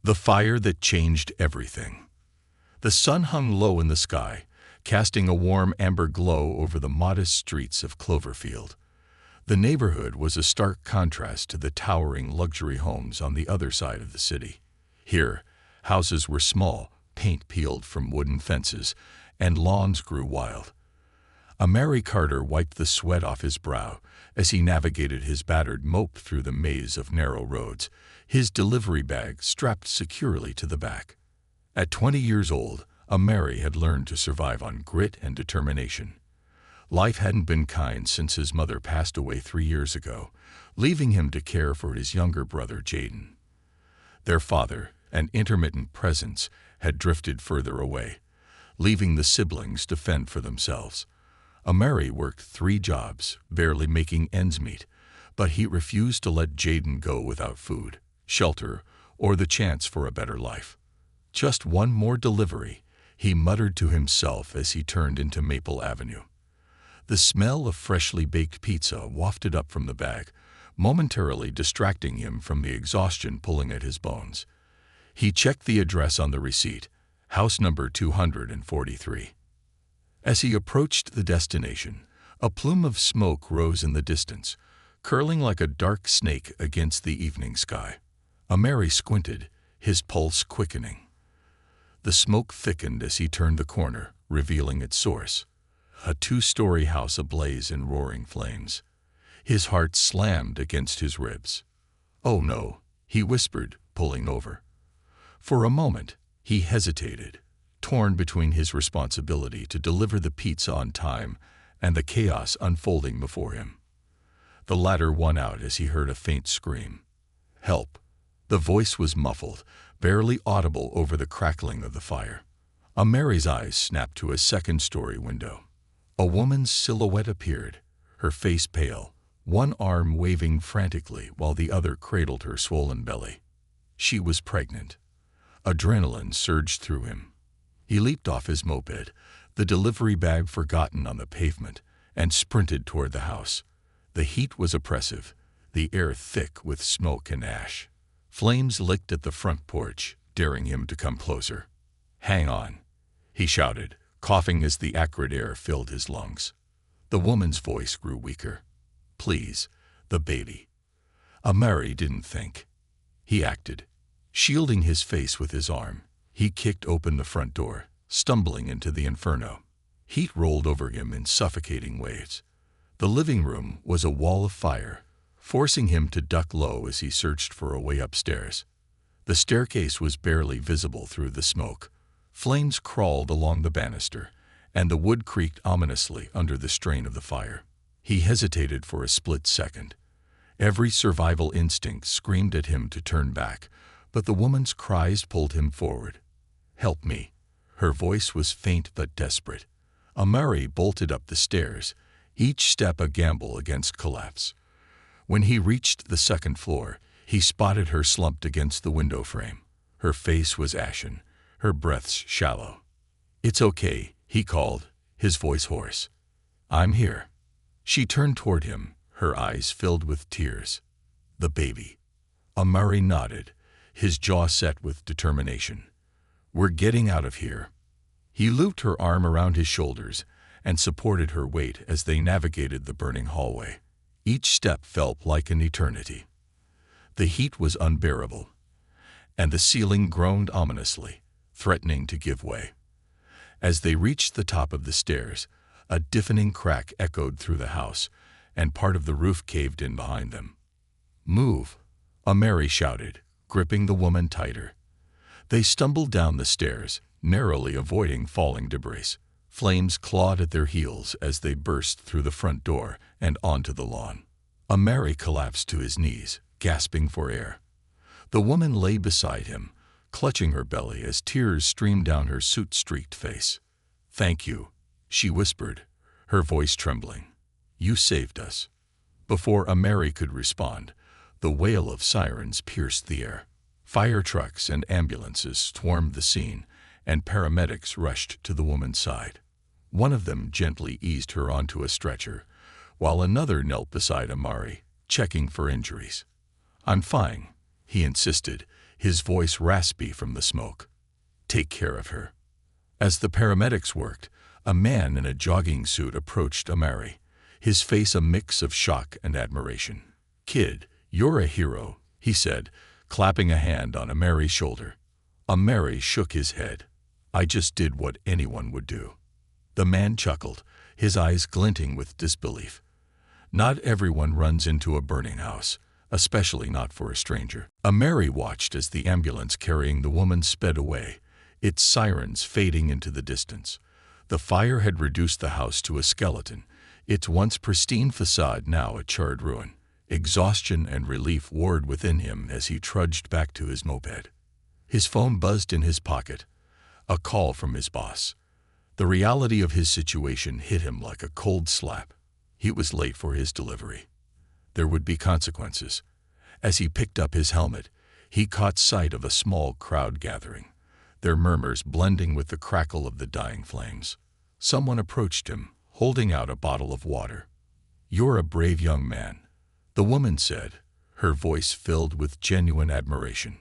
The fire that changed everything. The sun hung low in the sky, casting a warm amber glow over the modest streets of Cloverfield. The neighborhood was a stark contrast to the towering luxury homes on the other side of the city. Here, houses were small, paint peeled from wooden fences, and lawns grew wild. Amari Carter wiped the sweat off his brow as he navigated his battered mope through the maze of narrow roads, his delivery bag strapped securely to the back. At 20 years old, Amari had learned to survive on grit and determination. Life hadn't been kind since his mother passed away 3 years ago, leaving him to care for his younger brother Jaden. Their father, an intermittent presence, had drifted further away, leaving the siblings to fend for themselves. Amari worked 3 jobs, barely making ends meet, but he refused to let Jaden go without food, shelter, or the chance for a better life. Just one more delivery, he muttered to himself as he turned into Maple Avenue. The smell of freshly baked pizza wafted up from the bag, momentarily distracting him from the exhaustion pulling at his bones. He checked the address on the receipt, house number 243. As he approached the destination, a plume of smoke rose in the distance, curling like a dark snake against the evening sky. Amari squinted, his pulse quickening. The smoke thickened as he turned the corner, revealing its source. A 2-story house ablaze in roaring flames. His heart slammed against his ribs. "Oh no," he whispered, pulling over. For a moment, he hesitated, torn between his responsibility to deliver the pizza on time and the chaos unfolding before him. The latter won out as he heard a faint scream. "Help!" The voice was muffled, barely audible over the crackling of the fire. Amari's eyes snapped to a 2nd-story window. A woman's silhouette appeared, her face pale, one arm waving frantically while the other cradled her swollen belly. She was pregnant. Adrenaline surged through him. He leaped off his moped, the delivery bag forgotten on the pavement, and sprinted toward the house. The heat was oppressive, the air thick with smoke and ash. Flames licked at the front porch, daring him to come closer. "Hang on," he shouted, coughing as the acrid air filled his lungs. The woman's voice grew weaker. "Please, the baby." Amari didn't think. He acted. Shielding his face with his arm, he kicked open the front door, stumbling into the inferno. Heat rolled over him in suffocating waves. The living room was a wall of fire, forcing him to duck low as he searched for a way upstairs. The staircase was barely visible through the smoke. Flames crawled along the banister, and the wood creaked ominously under the strain of the fire. He hesitated for a split second. Every survival instinct screamed at him to turn back, but the woman's cries pulled him forward. "Help me." Her voice was faint but desperate. Amari bolted up the stairs, each step a gamble against collapse. When he reached the 2nd floor, he spotted her slumped against the window frame. Her face was ashen, her breaths shallow. "It's okay," he called, his voice hoarse. "I'm here." She turned toward him, her eyes filled with tears. "The baby." Amari nodded, his jaw set with determination. "We're getting out of here." He looped her arm around his shoulders and supported her weight as they navigated the burning hallway. Each step felt like an eternity. The heat was unbearable, and the ceiling groaned ominously, threatening to give way. As they reached the top of the stairs, a deafening crack echoed through the house, and part of the roof caved in behind them. "Move," Amari shouted, gripping the woman tighter. They stumbled down the stairs, narrowly avoiding falling debris. Flames clawed at their heels as they burst through the front door and onto the lawn. Amari collapsed to his knees, gasping for air. The woman lay beside him, clutching her belly as tears streamed down her soot-streaked face. "Thank you," she whispered, her voice trembling. "You saved us." Before Amari could respond, the wail of sirens pierced the air. Fire trucks and ambulances swarmed the scene, and paramedics rushed to the woman's side. One of them gently eased her onto a stretcher, while another knelt beside Amari, checking for injuries. "I'm fine," he insisted, his voice raspy from the smoke. "Take care of her." As the paramedics worked, a man in a jogging suit approached Amari, his face a mix of shock and admiration. "Kid, you're a hero," he said, clapping a hand on Amari's shoulder. Amari shook his head. "I just did what anyone would do." The man chuckled, his eyes glinting with disbelief. "Not everyone runs into a burning house, especially not for a stranger." Amari watched as the ambulance carrying the woman sped away, its sirens fading into the distance. The fire had reduced the house to a skeleton, its once pristine facade now a charred ruin. Exhaustion and relief warred within him as he trudged back to his moped. His phone buzzed in his pocket, a call from his boss. The reality of his situation hit him like a cold slap. He was late for his delivery. There would be consequences. As he picked up his helmet, he caught sight of a small crowd gathering, their murmurs blending with the crackle of the dying flames. Someone approached him, holding out a bottle of water. "You're a brave young man," the woman said, her voice filled with genuine admiration.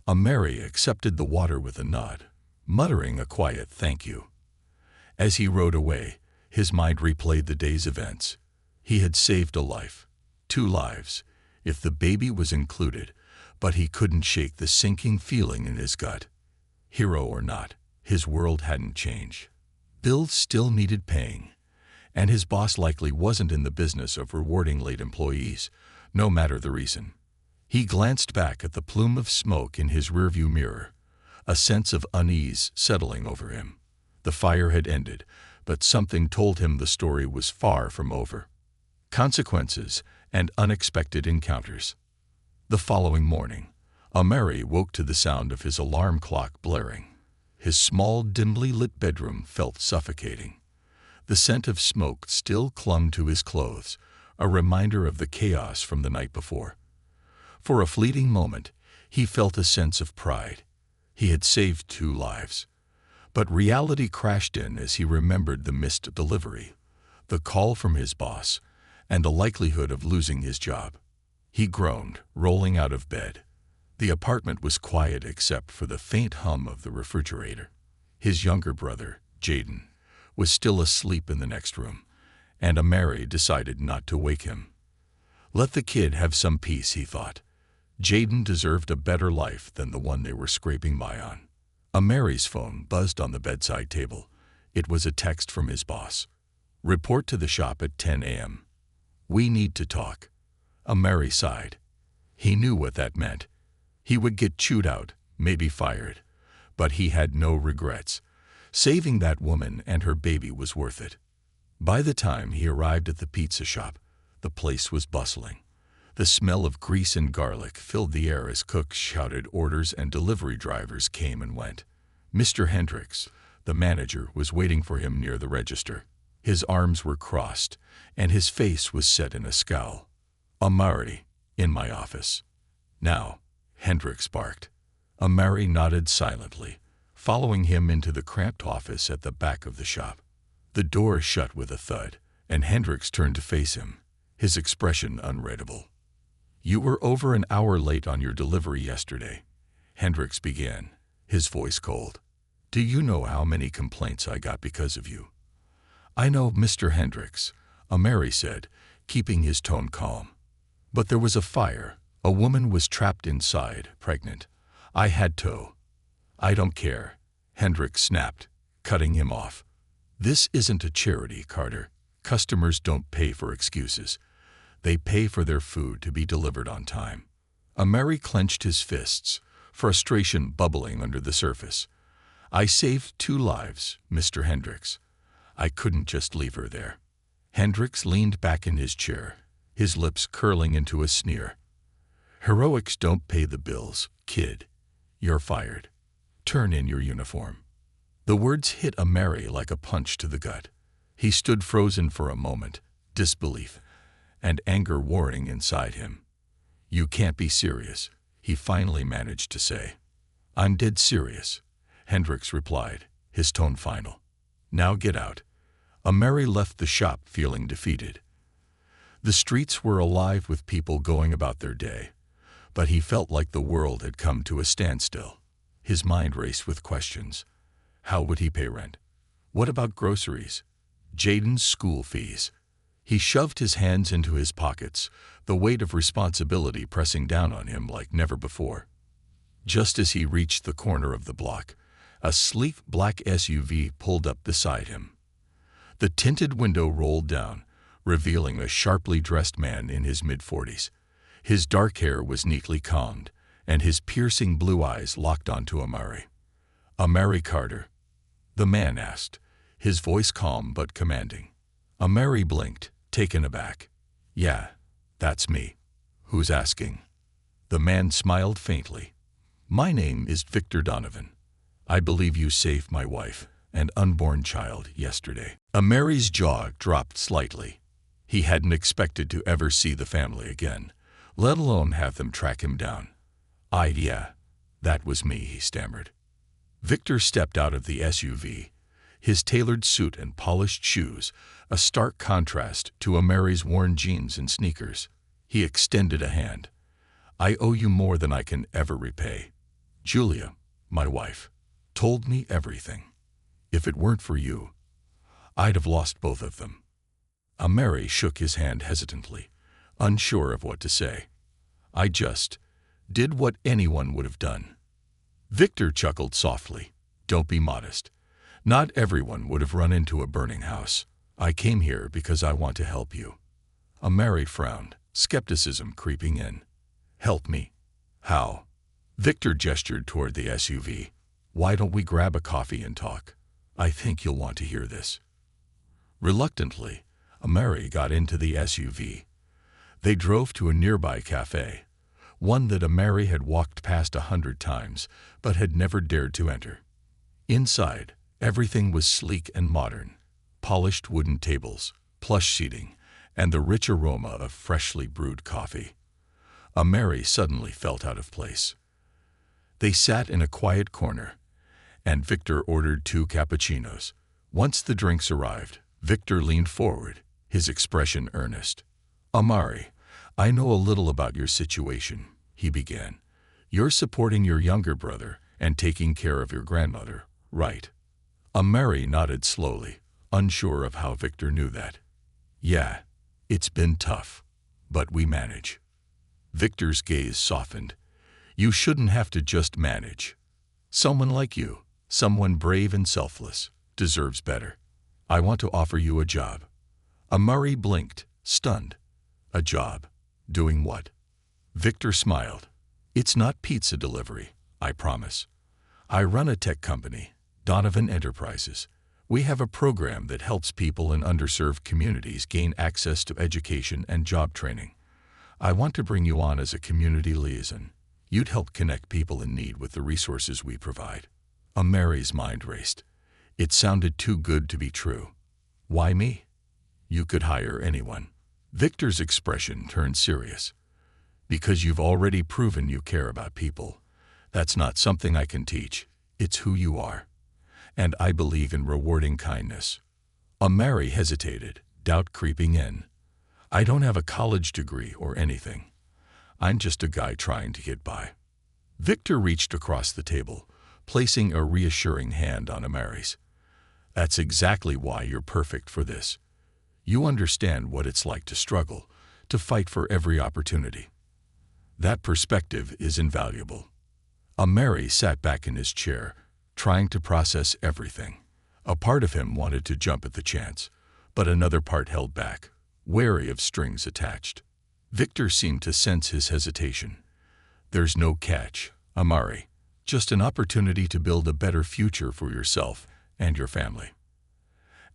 Amari accepted the water with a nod, muttering a quiet thank you. As he rode away, his mind replayed the day's events. He had saved a life, 2 lives, if the baby was included, but he couldn't shake the sinking feeling in his gut. Hero or not, his world hadn't changed. Bills still needed paying, and his boss likely wasn't in the business of rewarding late employees, no matter the reason. He glanced back at the plume of smoke in his rearview mirror, a sense of unease settling over him. The fire had ended, but something told him the story was far from over. Consequences and unexpected encounters. The following morning, Amari woke to the sound of his alarm clock blaring. His small, dimly lit bedroom felt suffocating. The scent of smoke still clung to his clothes, a reminder of the chaos from the night before. For a fleeting moment, he felt a sense of pride. He had saved 2 lives. But reality crashed in as he remembered the missed delivery, the call from his boss, and the likelihood of losing his job. He groaned, rolling out of bed. The apartment was quiet except for the faint hum of the refrigerator. His younger brother, Jaden, was still asleep in the next room, and Amari decided not to wake him. Let the kid have some peace, he thought. Jaden deserved a better life than the one they were scraping by on. Amari's phone buzzed on the bedside table. It was a text from his boss. "Report to the shop at 10 a.m. We need to talk." Amari sighed. He knew what that meant. He would get chewed out, maybe fired. But he had no regrets. Saving that woman and her baby was worth it. By the time he arrived at the pizza shop, the place was bustling. The smell of grease and garlic filled the air as cooks shouted orders and delivery drivers came and went. Mr. Hendricks, the manager, was waiting for him near the register. His arms were crossed, and his face was set in a scowl. "Amari, in my office." "Now," Hendricks barked. Amari nodded silently, following him into the cramped office at the back of the shop. The door shut with a thud, and Hendricks turned to face him, his expression unreadable. "You were over an hour late on your delivery yesterday," Hendricks began, his voice cold. "Do you know how many complaints I got because of you?" "I know, Mr. Hendricks," Amari said, keeping his tone calm. "But there was a fire. A woman was trapped inside, pregnant. I had to." "I don't care," Hendricks snapped, cutting him off. "This isn't a charity, Carter. Customers don't pay for excuses. They pay for their food to be delivered on time." Amari clenched his fists, frustration bubbling under the surface. "I saved 2 lives, Mr. Hendricks. I couldn't just leave her there." Hendricks leaned back in his chair, his lips curling into a sneer. "Heroics don't pay the bills, kid. You're fired. Turn in your uniform." The words hit Amari like a punch to the gut. He stood frozen for a moment, disbelief and anger warring inside him. "You can't be serious," he finally managed to say. "I'm dead serious," Hendricks replied, his tone final. "Now get out." Amari left the shop feeling defeated. The streets were alive with people going about their day, but he felt like the world had come to a standstill. His mind raced with questions. How would he pay rent? What about groceries? Jaden's school fees? He shoved his hands into his pockets, the weight of responsibility pressing down on him like never before. Just as he reached the corner of the block, a sleek black SUV pulled up beside him. The tinted window rolled down, revealing a sharply dressed man in his mid-40s. His dark hair was neatly combed, and his piercing blue eyes locked onto Amari. "Amari Carter?" the man asked, his voice calm but commanding. Amari blinked, taken aback. "Yeah, that's me. Who's asking?" The man smiled faintly. "My name is Victor Donovan. I believe you saved my wife and unborn child yesterday." Amari's jaw dropped slightly. He hadn't expected to ever see the family again, let alone have them track him down. Yeah, that was me," he stammered. Victor stepped out of the SUV, his tailored suit and polished shoes a stark contrast to Amari's worn jeans and sneakers. He extended a hand. "I owe you more than I can ever repay. Julia, my wife, told me everything. If it weren't for you, I'd have lost both of them." Amari shook his hand hesitantly, unsure of what to say. "I just did what anyone would have done." Victor chuckled softly. "Don't be modest. Not everyone would have run into a burning house. I came here because I want to help you." Amari frowned, skepticism creeping in. "Help me? How?" Victor gestured toward the SUV. "Why don't we grab a coffee and talk? I think you'll want to hear this." Reluctantly, Amari got into the SUV. They drove to a nearby cafe, one that Amari had walked past 100 times but had never dared to enter. Inside, everything was sleek and modern: polished wooden tables, plush seating, and the rich aroma of freshly brewed coffee. Amari suddenly felt out of place. They sat in a quiet corner, and Victor ordered 2 cappuccinos. Once the drinks arrived, Victor leaned forward, his expression earnest. "Amari, I know a little about your situation," he began. "You're supporting your younger brother and taking care of your grandmother, right?" Amari nodded slowly, unsure of how Victor knew that. "Yeah, it's been tough, but we manage." Victor's gaze softened. "You shouldn't have to just manage. Someone like you, someone brave and selfless, deserves better. I want to offer you a job." Amari blinked, stunned. "A job? Doing what?" Victor smiled. "It's not pizza delivery, I promise. I run a tech company, Donovan Enterprises. We have a program that helps people in underserved communities gain access to education and job training. I want to bring you on as a community liaison. You'd help connect people in need with the resources we provide." Amari's mind raced. It sounded too good to be true. "Why me?" "You could hire anyone." Victor's expression turned serious. "Because you've already proven you care about people. That's not something I can teach. It's who you are. And I believe in rewarding kindness." Amari hesitated, doubt creeping in. "I don't have a college degree or anything. I'm just a guy trying to get by." Victor reached across the table, placing a reassuring hand on Amari's. "That's exactly why you're perfect for this. You understand what it's like to struggle, to fight for every opportunity. That perspective is invaluable." Amari sat back in his chair, trying to process everything. A part of him wanted to jump at the chance, but another part held back, wary of strings attached. Victor seemed to sense his hesitation. "There's no catch, Amari. Just an opportunity to build a better future for yourself and your family."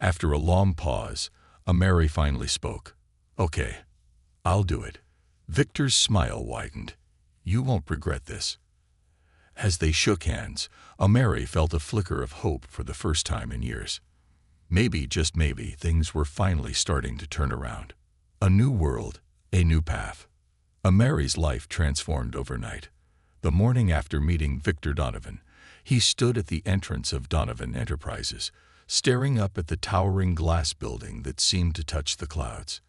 After a long pause, Amari finally spoke. "Okay, I'll do it." Victor's smile widened. "You won't regret this." As they shook hands, Amari felt a flicker of hope for the first time in years. Maybe, just maybe, things were finally starting to turn around. A new world, a new path. Amari's life transformed overnight. The morning after meeting Victor Donovan, he stood at the entrance of Donovan Enterprises, staring up at the towering glass building that seemed to touch the clouds.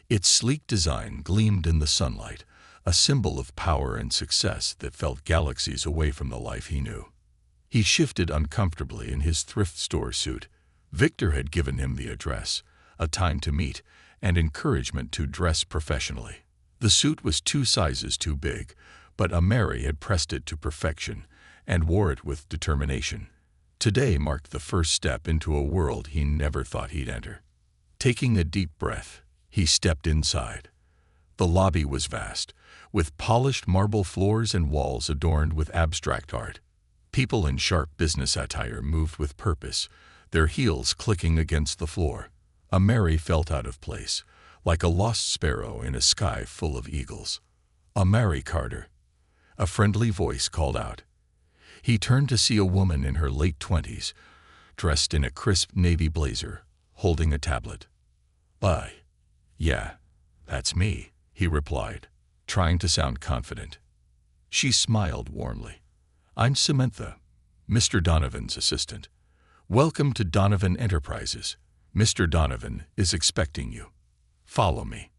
Its sleek design gleamed in the sunlight, a symbol of power and success that felt galaxies away from the life he knew. He shifted uncomfortably in his thrift store suit. Victor had given him the address, a time to meet, and encouragement to dress professionally. The suit was 2 sizes too big, but Amari had pressed it to perfection and wore it with determination. Today marked the first step into a world he never thought he'd enter. Taking a deep breath, he stepped inside. The lobby was vast, with polished marble floors and walls adorned with abstract art. People in sharp business attire moved with purpose, their heels clicking against the floor. Amari felt out of place, like a lost sparrow in a sky full of eagles. "Amari Carter," a friendly voice called out. He turned to see a woman in her late 20s, dressed in a crisp navy blazer, holding a tablet. Yeah, that's me," he replied, trying to sound confident. She smiled warmly. "I'm Samantha, Mr. Donovan's assistant. Welcome to Donovan Enterprises. Mr. Donovan is expecting you. Follow me."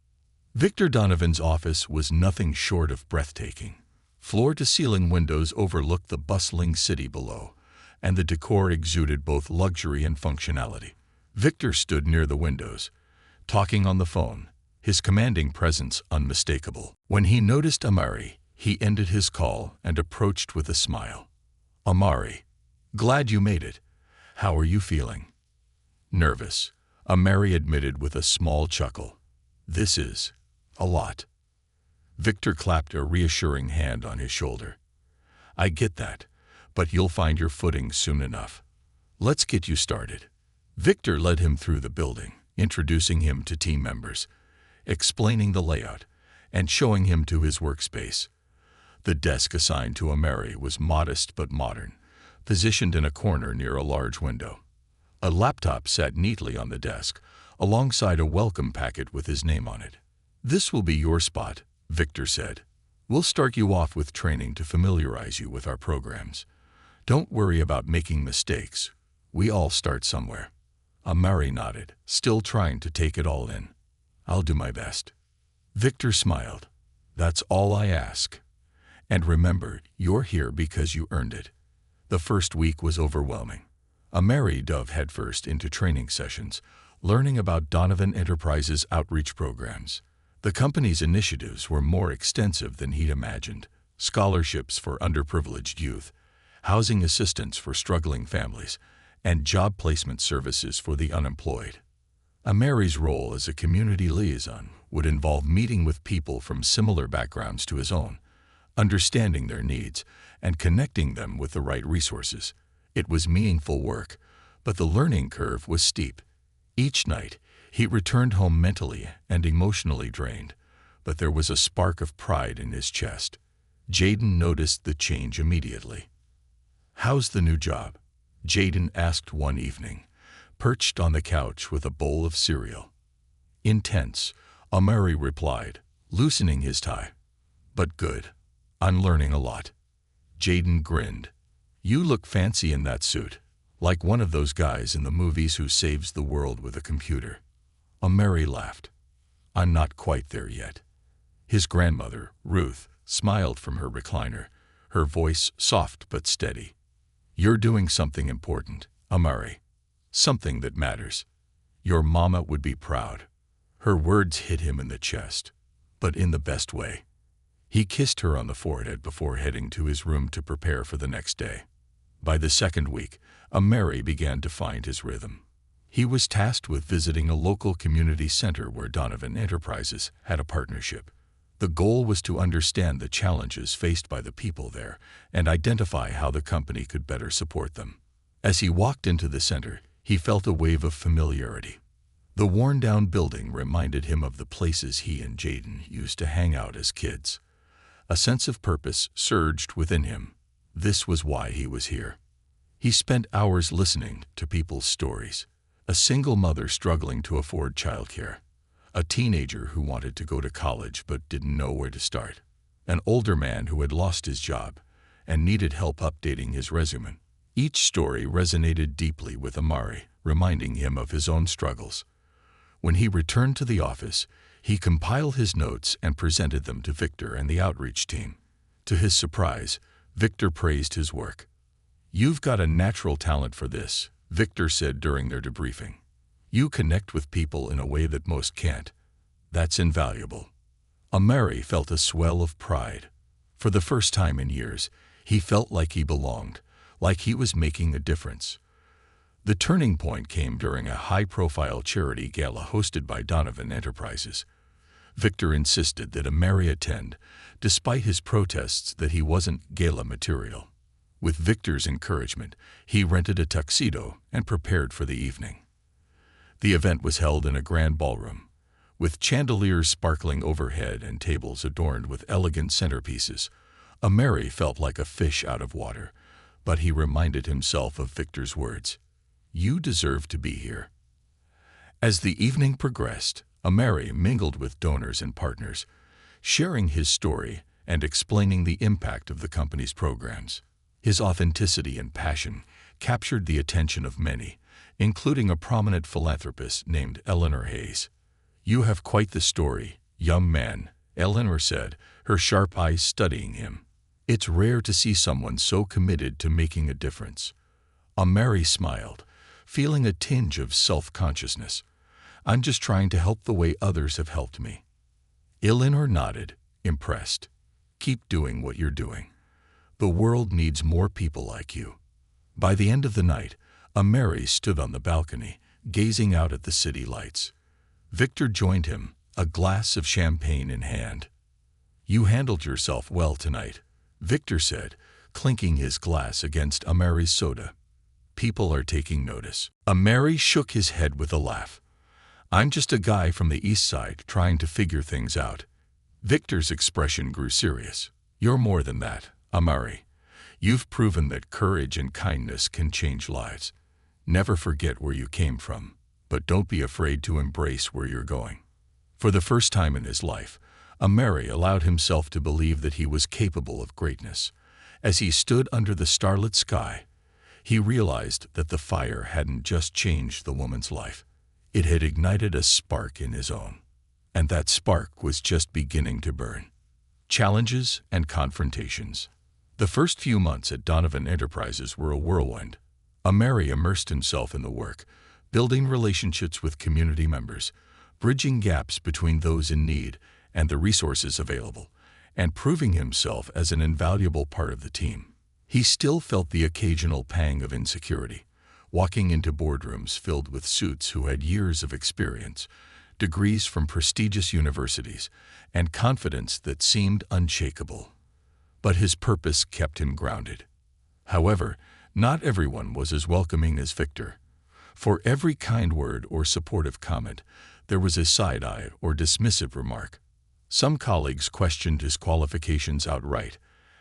Victor Donovan's office was nothing short of breathtaking. Floor-to-ceiling windows overlooked the bustling city below, and the decor exuded both luxury and functionality. Victor stood near the windows, talking on the phone, his commanding presence unmistakable. When he noticed Amari, he ended his call and approached with a smile. "Amari, glad you made it. How are you feeling?" "Nervous," Amari admitted with a small chuckle. "This is a lot." Victor clapped a reassuring hand on his shoulder. "I get that, but you'll find your footing soon enough. Let's get you started." Victor led him through the building, introducing him to team members, explaining the layout, and showing him to his workspace. The desk assigned to Amari was modest but modern, positioned in a corner near a large window. A laptop sat neatly on the desk, alongside a welcome packet with his name on it. "This will be your spot," Victor said. "We'll start you off with training to familiarize you with our programs. Don't worry about making mistakes. We all start somewhere." Amari nodded, still trying to take it all in. "I'll do my best." Victor smiled. "That's all I ask. And remember, you're here because you earned it." The first week was overwhelming. Amari dove headfirst into training sessions, learning about Donovan Enterprises' outreach programs. The company's initiatives were more extensive than he'd imagined: scholarships for underprivileged youth, housing assistance for struggling families, and job placement services for the unemployed. Amari's role as a community liaison would involve meeting with people from similar backgrounds to his own, understanding their needs, and connecting them with the right resources. It was meaningful work, but the learning curve was steep. Each night, he returned home mentally and emotionally drained, but there was a spark of pride in his chest. Jaden noticed the change immediately. "How's the new job?" Jaden asked one evening, perched on the couch with a bowl of cereal. "Intense," Amari replied, loosening his tie. "But good. I'm learning a lot." Jaden grinned. "You look fancy in that suit, like one of those guys in the movies who saves the world with a computer." Amari laughed. "I'm not quite there yet." His grandmother, Ruth, smiled from her recliner, her voice soft but steady. "You're doing something important, Amari. Something that matters. Your mama would be proud." Her words hit him in the chest, but in the best way. He kissed her on the forehead before heading to his room to prepare for the next day. By the second week, Amari began to find his rhythm. He was tasked with visiting a local community center where Donovan Enterprises had a partnership. The goal was to understand the challenges faced by the people there and identify how the company could better support them. As he walked into the center, he felt a wave of familiarity. The worn-down building reminded him of the places he and Jaden used to hang out as kids. A sense of purpose surged within him. This was why he was here. He spent hours listening to people's stories. A single mother struggling to afford childcare. A teenager who wanted to go to college but didn't know where to start. An older man who had lost his job and needed help updating his resume. Each story resonated deeply with Amari, reminding him of his own struggles. When he returned to the office, He compiled his notes and presented them to Victor and the outreach team. To his surprise, Victor praised his work. "You've got a natural talent for this," Victor said during their debriefing. "You connect with people in a way that most can't. That's invaluable." Amari felt a swell of pride. For the first time in years, he felt like he belonged, like he was making a difference. The turning point came during a high-profile charity gala hosted by Donovan Enterprises. Victor insisted that Amari attend, despite his protests that he wasn't gala material. With Victor's encouragement, he rented a tuxedo and prepared for the evening. The event was held in a grand ballroom, with chandeliers sparkling overhead and tables adorned with elegant centerpieces. Amari felt like a fish out of water, but he reminded himself of Victor's words, "You deserve to be here." As the evening progressed, Amari mingled with donors and partners, sharing his story and explaining the impact of the company's programs. His authenticity and passion captured the attention of many, including a prominent philanthropist named Eleanor Hayes. "You have quite the story, young man," Eleanor said, her sharp eyes studying him. "It's rare to see someone so committed to making a difference." Amari smiled, feeling a tinge of self-consciousness. "I'm just trying to help the way others have helped me." Eleanor nodded, impressed. "Keep doing what you're doing. The world needs more people like you." By the end of the night, Amari stood on the balcony, gazing out at the city lights. Victor joined him, a glass of champagne in hand. "You handled yourself well tonight," Victor said, clinking his glass against Amari's soda. "People are taking notice." Amari shook his head with a laugh. "I'm just a guy from the east side trying to figure things out." Victor's expression grew serious. "You're more than that, Amari. You've proven that courage and kindness can change lives. Never forget where you came from, but don't be afraid to embrace where you're going." For the first time in his life, Amari allowed himself to believe that he was capable of greatness. As he stood under the starlit sky, he realized that the fire hadn't just changed the woman's life. It had ignited a spark in his own. And that spark was just beginning to burn. Challenges and confrontations. The first few months at Donovan Enterprises were a whirlwind. Amari immersed himself in the work, building relationships with community members, bridging gaps between those in need and the resources available, and proving himself as an invaluable part of the team. He still felt the occasional pang of insecurity, walking into boardrooms filled with suits who had years of experience, degrees from prestigious universities, and confidence that seemed unshakable. But his purpose kept him grounded. However, not everyone was as welcoming as Victor. For every kind word or supportive comment, there was a side-eye or dismissive remark. Some colleagues questioned his qualifications outright,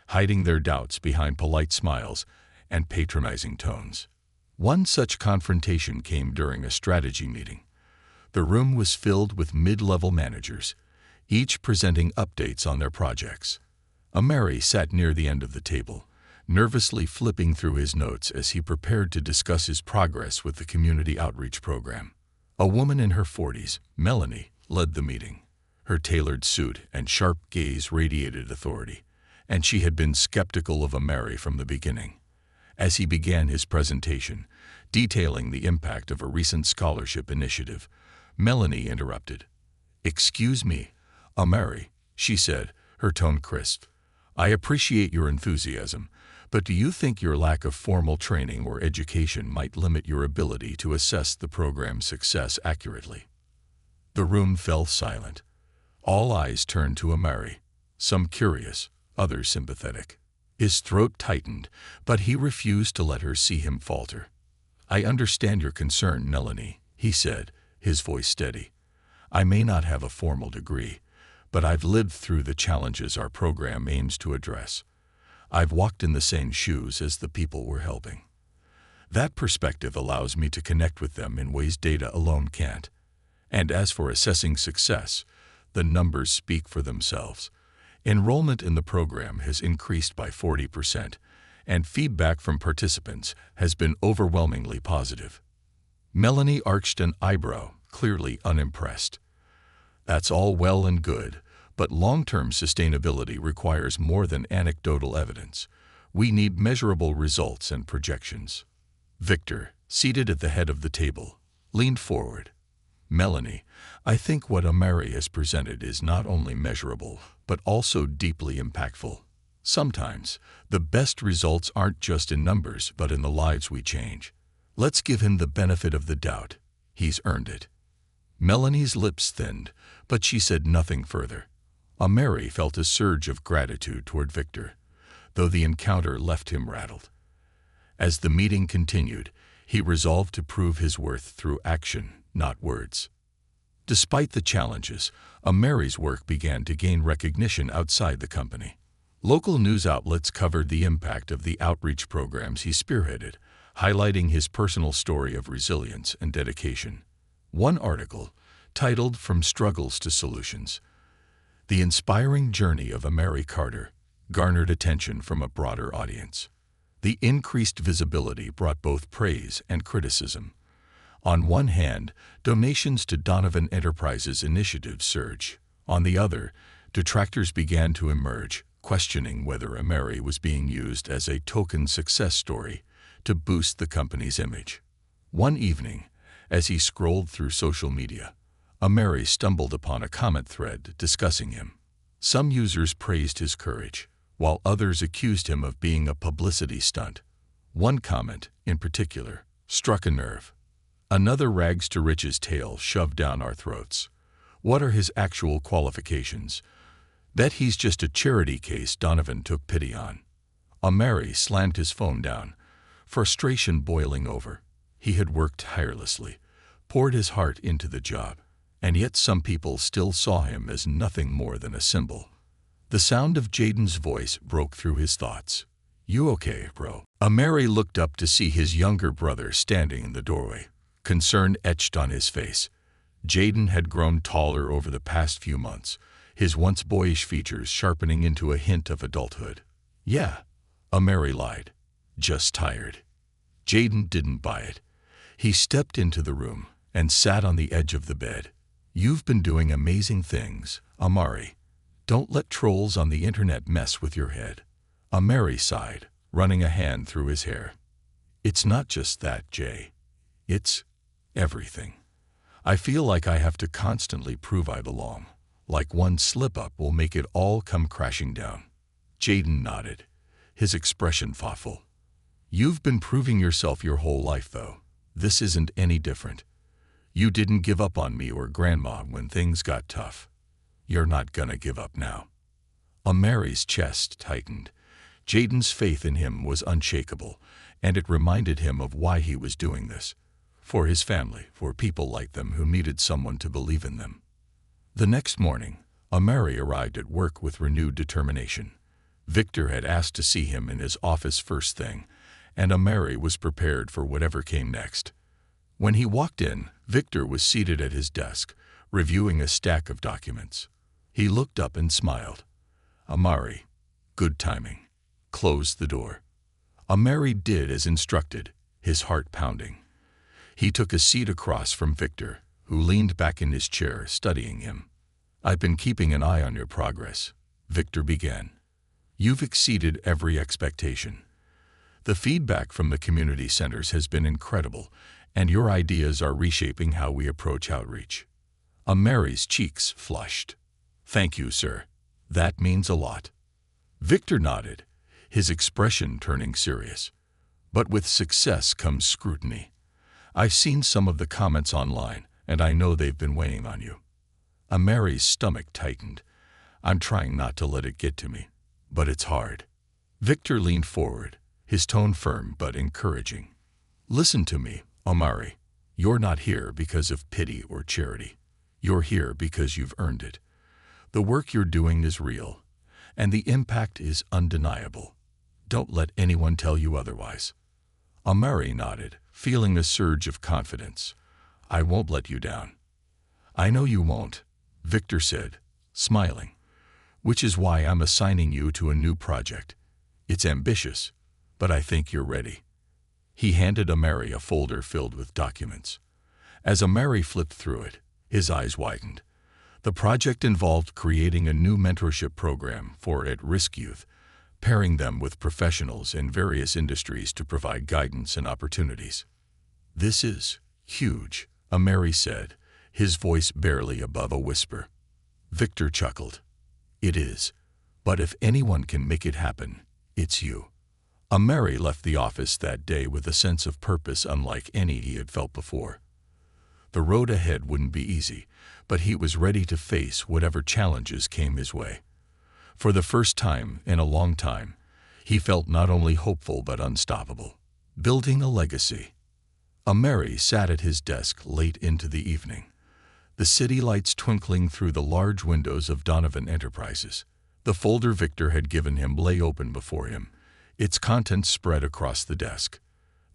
hiding their doubts behind polite smiles and patronizing tones. One such confrontation came during a strategy meeting. The room was filled with mid-level managers, each presenting updates on their projects. Amari sat near the end of the table, nervously flipping through his notes as he prepared to discuss his progress with the community outreach program. A woman in her 40s, Melanie, led the meeting. Her tailored suit and sharp gaze radiated authority, and she had been skeptical of Amari from the beginning. As he began his presentation, detailing the impact of a recent scholarship initiative, Melanie interrupted. "Excuse me, Amari," she said, her tone crisp. "I appreciate your enthusiasm, but do you think your lack of formal training or education might limit your ability to assess the program's success accurately?" The room fell silent. All eyes turned to Amari, some curious, others sympathetic. His throat tightened, but he refused to let her see him falter. "I understand your concern, Melanie," he said, his voice steady. "I may not have a formal degree, but I've lived through the challenges our program aims to address. I've walked in the same shoes as the people we're helping. That perspective allows me to connect with them in ways data alone can't. And as for assessing success, the numbers speak for themselves. Enrollment in the program has increased by 40%, and feedback from participants has been overwhelmingly positive." Melanie arched an eyebrow, clearly unimpressed. That's all well and good, but long-term sustainability requires more than anecdotal evidence. We need measurable results and projections. Victor, seated at the head of the table, leaned forward. Melanie, I think what Amari has presented is not only measurable, but also deeply impactful. Sometimes, the best results aren't just in numbers, but in the lives we change. Let's give him the benefit of the doubt. He's earned it. Melanie's lips thinned, but she said nothing further. Amari felt a surge of gratitude toward Victor, though the encounter left him rattled. As the meeting continued, he resolved to prove his worth through action, not words. Despite the challenges, Amari's work began to gain recognition outside the company. Local news outlets covered the impact of the outreach programs he spearheaded, highlighting his personal story of resilience and dedication. One article, titled From Struggles to Solutions, The Inspiring Journey of Amari Carter, garnered attention from a broader audience. The increased visibility brought both praise and criticism. On one hand, donations to Donovan Enterprises initiatives surged. On the other, detractors began to emerge, questioning whether Amari was being used as a token success story to boost the company's image. One evening, as he scrolled through social media, Amari stumbled upon a comment thread discussing him. Some users praised his courage, while others accused him of being a publicity stunt. One comment, in particular, struck a nerve. Another rags to riches tale shoved down our throats. What are his actual qualifications? Bet he's just a charity case Donovan took pity on. Amari slammed his phone down, frustration boiling over. He had worked tirelessly, poured his heart into the job, and yet some people still saw him as nothing more than a symbol. The sound of Jaden's voice broke through his thoughts. You okay, bro? Amari looked up to see his younger brother standing in the doorway, concern etched on his face. Jaden had grown taller over the past few months, his once boyish features sharpening into a hint of adulthood. Yeah, Amari lied. Just tired. Jaden didn't buy it. He stepped into the room and sat on the edge of the bed. You've been doing amazing things, Amari. Don't let trolls on the internet mess with your head. Amari sighed, running a hand through his hair. It's not just that, Jay. It's everything. I feel like I have to constantly prove I belong. Like one slip-up will make it all come crashing down. Jaden nodded, his expression thoughtful. You've been proving yourself your whole life, though. This isn't any different. You didn't give up on me or Grandma when things got tough. You're not gonna give up now. Amari's chest tightened. Jaden's faith in him was unshakable, and it reminded him of why he was doing this. For his family, for people like them who needed someone to believe in them. The next morning, Amari arrived at work with renewed determination. Victor had asked to see him in his office first thing, and Amari was prepared for whatever came next. When he walked in, Victor was seated at his desk, reviewing a stack of documents. He looked up and smiled. Amari, good timing. Closed the door. Amari did as instructed, his heart pounding. He took a seat across from Victor, who leaned back in his chair, studying him. I've been keeping an eye on your progress, Victor began. You've exceeded every expectation. The feedback from the community centers has been incredible, and your ideas are reshaping how we approach outreach. Amari's cheeks flushed. Thank you, sir. That means a lot. Victor nodded, his expression turning serious. But with success comes scrutiny. I've seen some of the comments online, and I know they've been weighing on you. Amari's stomach tightened. I'm trying not to let it get to me, but it's hard. Victor leaned forward, his tone firm but encouraging. Listen to me, Amari. You're not here because of pity or charity. You're here because you've earned it. The work you're doing is real, and the impact is undeniable. Don't let anyone tell you otherwise. Amari nodded, feeling a surge of confidence. I won't let you down. I know you won't, Victor said, smiling, which is why I'm assigning you to a new project. It's ambitious, but I think you're ready. He handed Amari a folder filled with documents. As Amari flipped through it, his eyes widened. The project involved creating a new mentorship program for at-risk youth, pairing them with professionals in various industries to provide guidance and opportunities. "This is huge," Ameri said, his voice barely above a whisper. Victor chuckled. "It is. But if anyone can make it happen, it's you." Ameri left the office that day with a sense of purpose unlike any he had felt before. The road ahead wouldn't be easy, but he was ready to face whatever challenges came his way. For the first time in a long time, he felt not only hopeful but unstoppable. Building a legacy. Ameri sat at his desk late into the evening, the city lights twinkling through the large windows of Donovan Enterprises. The folder Victor had given him lay open before him, its contents spread across the desk.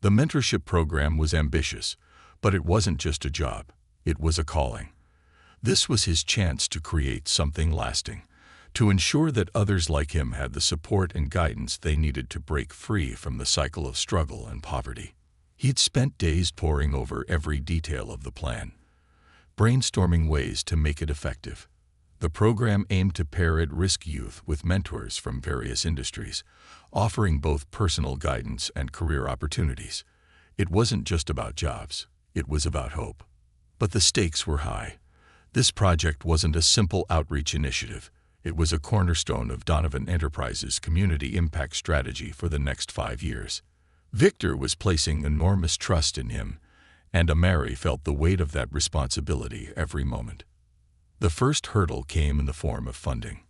The mentorship program was ambitious, but it wasn't just a job, it was a calling. This was his chance to create something lasting, to ensure that others like him had the support and guidance they needed to break free from the cycle of struggle and poverty. He'd spent days poring over every detail of the plan, brainstorming ways to make it effective. The program aimed to pair at-risk youth with mentors from various industries, offering both personal guidance and career opportunities. It wasn't just about jobs, it was about hope. But the stakes were high. This project wasn't a simple outreach initiative. It was a cornerstone of Donovan Enterprises' community impact strategy for the next 5 years. Victor was placing enormous trust in him, and Ameri felt the weight of that responsibility every moment. The first hurdle came in the form of funding.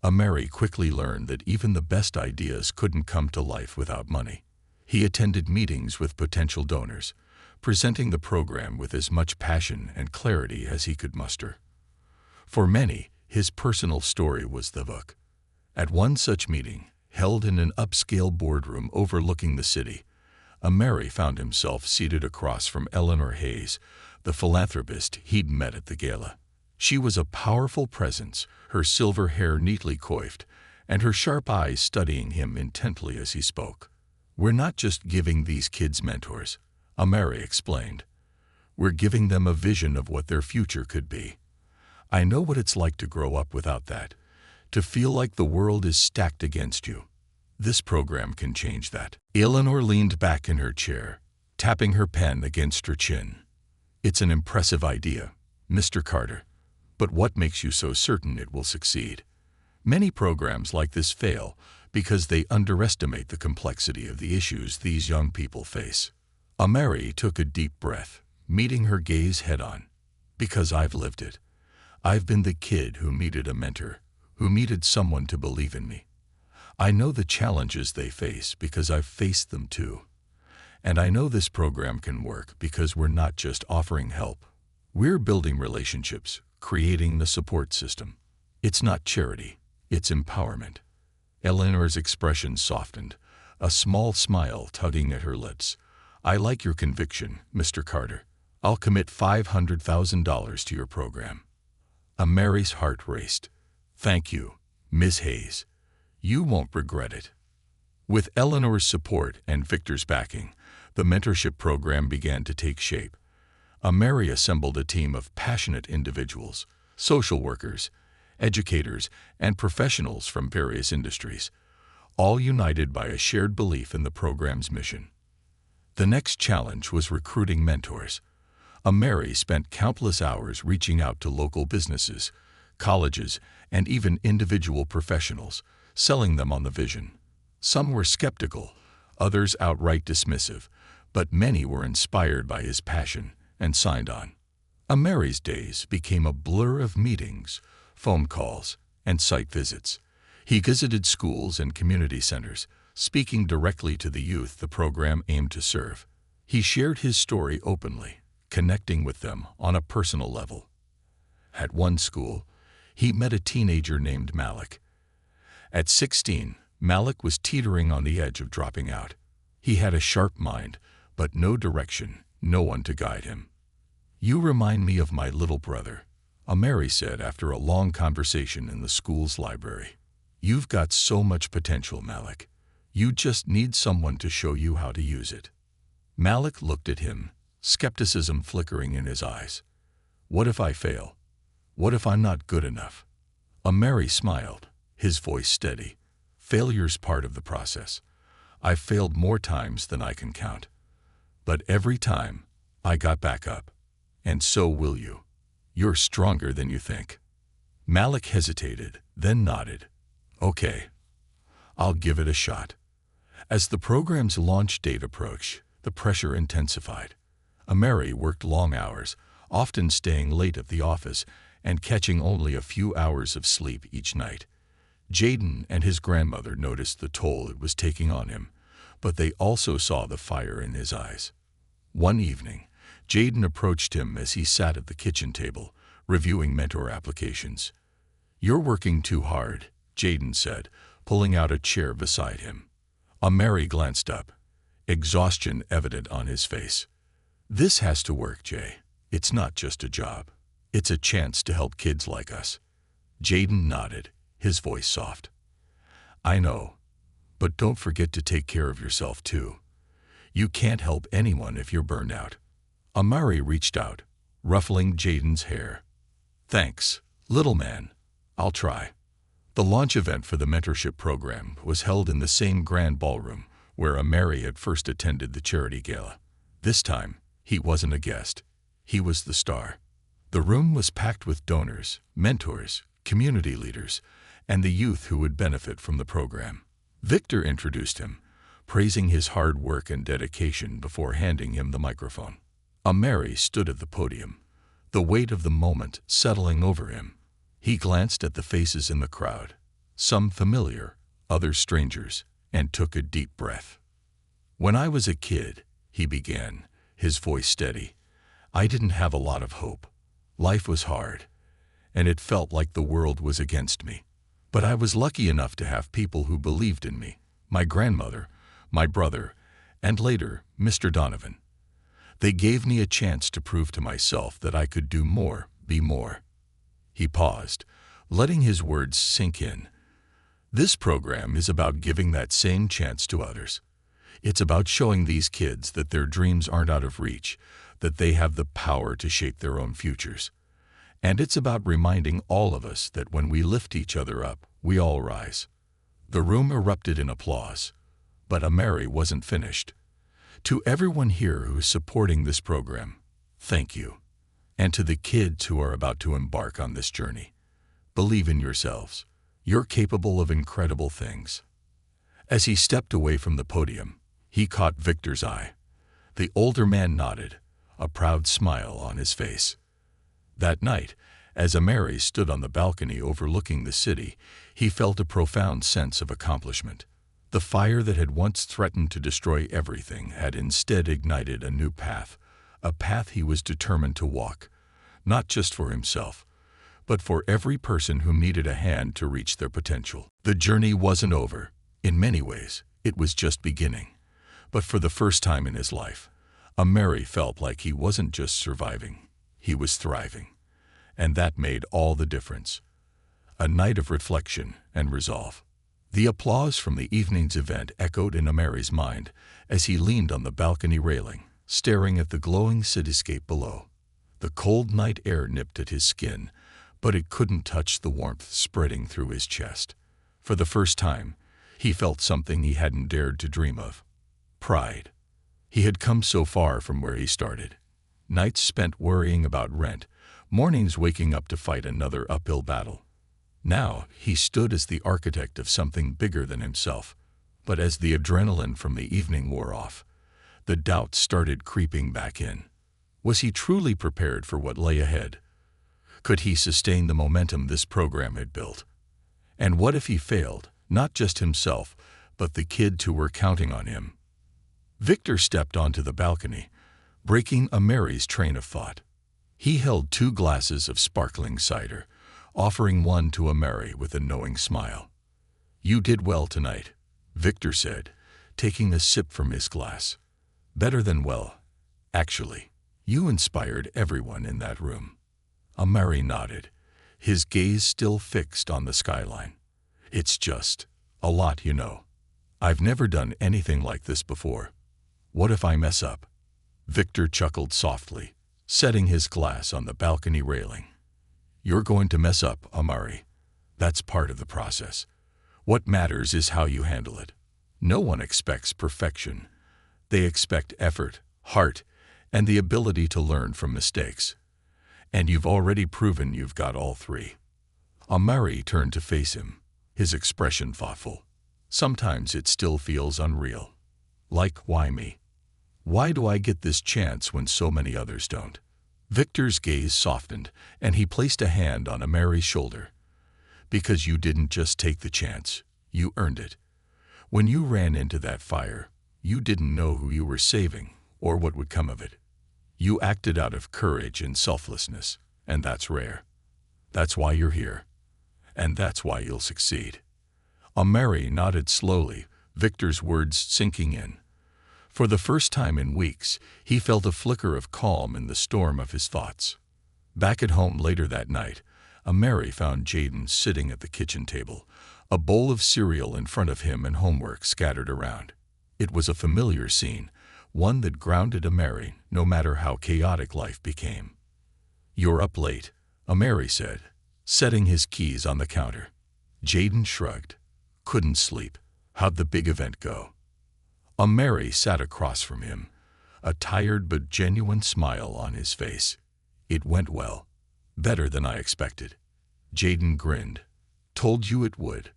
Ameri quickly learned that even the best ideas couldn't come to life without money. He attended meetings with potential donors, presenting the program with as much passion and clarity as he could muster. For many, his personal story was the book. At one such meeting, held in an upscale boardroom overlooking the city, Ameri found himself seated across from Eleanor Hayes, the philanthropist he'd met at the gala. She was a powerful presence, her silver hair neatly coiffed, and her sharp eyes studying him intently as he spoke. "We're not just giving these kids mentors," Ameri explained. "We're giving them a vision of what their future could be. I know what it's like to grow up without that, to feel like the world is stacked against you. This program can change that." Eleanor leaned back in her chair, tapping her pen against her chin. "It's an impressive idea, Mr. Carter. But what makes you so certain it will succeed? Many programs like this fail because they underestimate the complexity of the issues these young people face." Ameri took a deep breath, meeting her gaze head-on. "Because I've lived it. I've been the kid who needed a mentor, who needed someone to believe in me. I know the challenges they face because I've faced them too. And I know this program can work because we're not just offering help. We're building relationships, creating the support system. It's not charity, it's empowerment." Eleanor's expression softened, a small smile tugging at her lips. "I like your conviction, Mr. Carter. I'll commit $500,000 to your program." Ameri's heart raced. "Thank you, Ms. Hayes. You won't regret it." With Eleanor's support and Victor's backing, the mentorship program began to take shape. Ameri assembled a team of passionate individuals, social workers, educators, and professionals from various industries, all united by a shared belief in the program's mission. The next challenge was recruiting mentors. Ameri spent countless hours reaching out to local businesses, colleges, and even individual professionals, selling them on the vision. Some were skeptical, others outright dismissive, but many were inspired by his passion and signed on. Ameri's days became a blur of meetings, phone calls, and site visits. He visited schools and community centers, speaking directly to the youth the program aimed to serve. He shared his story openly, connecting with them on a personal level. At one school, he met a teenager named Malik. At 16, Malik was teetering on the edge of dropping out. He had a sharp mind, but no direction, no one to guide him. "You remind me of my little brother," Ameri said after a long conversation in the school's library. "You've got so much potential, Malik. You just need someone to show you how to use it." Malik looked at him, skepticism flickering in his eyes. "What if I fail? What if I'm not good enough? Mary smiled, his voice steady. Failure's part of the process. I've failed more times than I can count. But every time, I got back up. And so will you. You're stronger than you think. Malik hesitated, then nodded. Okay, I'll give it a shot. As the program's launch date approached, the pressure intensified. Mary worked long hours, often staying late at the office and catching only a few hours of sleep each night. Jaden and his grandmother noticed the toll it was taking on him, but they also saw the fire in his eyes. One evening, Jaden approached him as he sat at the kitchen table, reviewing mentor applications. "You're working too hard," Jaden said, pulling out a chair beside him. Mary glanced up, exhaustion evident on his face. "This has to work, Jay. It's not just a job. It's a chance to help kids like us." Jaden nodded, his voice soft. "I know, but don't forget to take care of yourself too. You can't help anyone if you're burned out." Mary reached out, ruffling Jaden's hair. "Thanks, little man. I'll try." The launch event for the mentorship program was held in the same grand ballroom where Mary had first attended the charity gala. This time, he wasn't a guest. He was the star. The room was packed with donors, mentors, community leaders, and the youth who would benefit from the program. Victor introduced him, praising his hard work and dedication before handing him the microphone. Mary stood at the podium, the weight of the moment settling over him. He glanced at the faces in the crowd, some familiar, others strangers, and took a deep breath. "When I was a kid," he began, his voice steady, "I didn't have a lot of hope. Life was hard, and it felt like the world was against me. But I was lucky enough to have people who believed in me, my grandmother, my brother, and later, Mr. Donovan. They gave me a chance to prove to myself that I could do more, be more." He paused, letting his words sink in. This program is about giving that same chance to others. It's about showing these kids that their dreams aren't out of reach, that they have the power to shape their own futures. And it's about reminding all of us that when we lift each other up, we all rise. The room erupted in applause, but Mary wasn't finished. "To everyone here who is supporting this program, thank you. And to the kids who are about to embark on this journey, believe in yourselves. You're capable of incredible things." As he stepped away from the podium, he caught Victor's eye. The older man nodded, a proud smile on his face. That night, as Mary stood on the balcony overlooking the city, he felt a profound sense of accomplishment. The fire that had once threatened to destroy everything had instead ignited a new path, a path he was determined to walk, not just for himself, but for every person who needed a hand to reach their potential. The journey wasn't over. In many ways, it was just beginning. But for the first time in his life, Mary felt like he wasn't just surviving, he was thriving. And that made all the difference. A night of reflection and resolve. The applause from the evening's event echoed in Mary's mind as he leaned on the balcony railing, staring at the glowing cityscape below. The cold night air nipped at his skin, but it couldn't touch the warmth spreading through his chest. For the first time, he felt something he hadn't dared to dream of. Pride. He had come so far from where he started. Nights spent worrying about rent, mornings waking up to fight another uphill battle. Now he stood as the architect of something bigger than himself. But as the adrenaline from the evening wore off, the doubts started creeping back in. Was he truly prepared for what lay ahead? Could he sustain the momentum this program had built? And what if he failed, not just himself, but the kids who were counting on him? Victor stepped onto the balcony, breaking Mary's train of thought. He held 2 glasses of sparkling cider, offering one to Mary with a knowing smile. "You did well tonight," Victor said, taking a sip from his glass. "Better than well, actually. You inspired everyone in that room." Mary nodded, his gaze still fixed on the skyline. "It's just a lot, you know. I've never done anything like this before. What if I mess up?" Victor chuckled softly, setting his glass on the balcony railing. You're going to mess up, Amari. That's part of the process. What matters is how you handle it. No one expects perfection. They expect effort, heart, and the ability to learn from mistakes. And you've already proven you've got all three. Amari turned to face him, his expression thoughtful. Sometimes it still feels unreal. Like, why me? Why do I get this chance when so many others don't? Victor's gaze softened, and he placed a hand on Amari's shoulder. Because you didn't just take the chance, you earned it. When you ran into that fire, you didn't know who you were saving or what would come of it. You acted out of courage and selflessness, and that's rare. That's why you're here, and that's why you'll succeed. Amari nodded slowly, Victor's words sinking in. For the first time in weeks, he felt a flicker of calm in the storm of his thoughts. Back at home later that night, Amari found Jaden sitting at the kitchen table, a bowl of cereal in front of him and homework scattered around. It was a familiar scene, one that grounded Amari no matter how chaotic life became. "You're up late," Amari said, setting his keys on the counter. Jaden shrugged. "Couldn't sleep. How'd the big event go?" Amari sat across from him, a tired but genuine smile on his face. "It went well. Better than I expected." Jaden grinned. "Told you it would.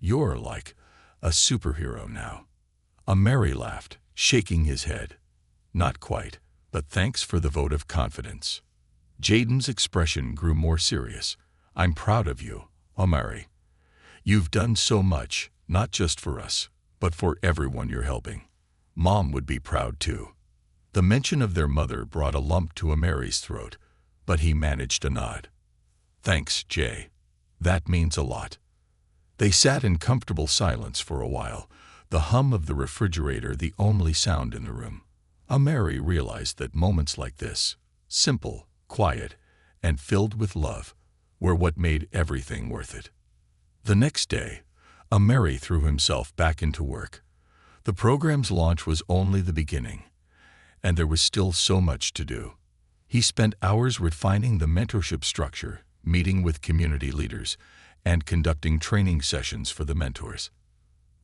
You're like a superhero now." Amari laughed, shaking his head. "Not quite, but thanks for the vote of confidence." Jaden's expression grew more serious. "I'm proud of you, Amari. You've done so much, not just for us, but for everyone you're helping. Mom would be proud too." The mention of their mother brought a lump to Amari's throat, but he managed a nod. "Thanks, Jay. That means a lot." They sat in comfortable silence for a while, the hum of the refrigerator the only sound in the room. Amari realized that moments like this, simple, quiet, and filled with love, were what made everything worth it. The next day, Amari threw himself back into work. The program's launch was only the beginning, and there was still so much to do. He spent hours refining the mentorship structure, meeting with community leaders, and conducting training sessions for the mentors.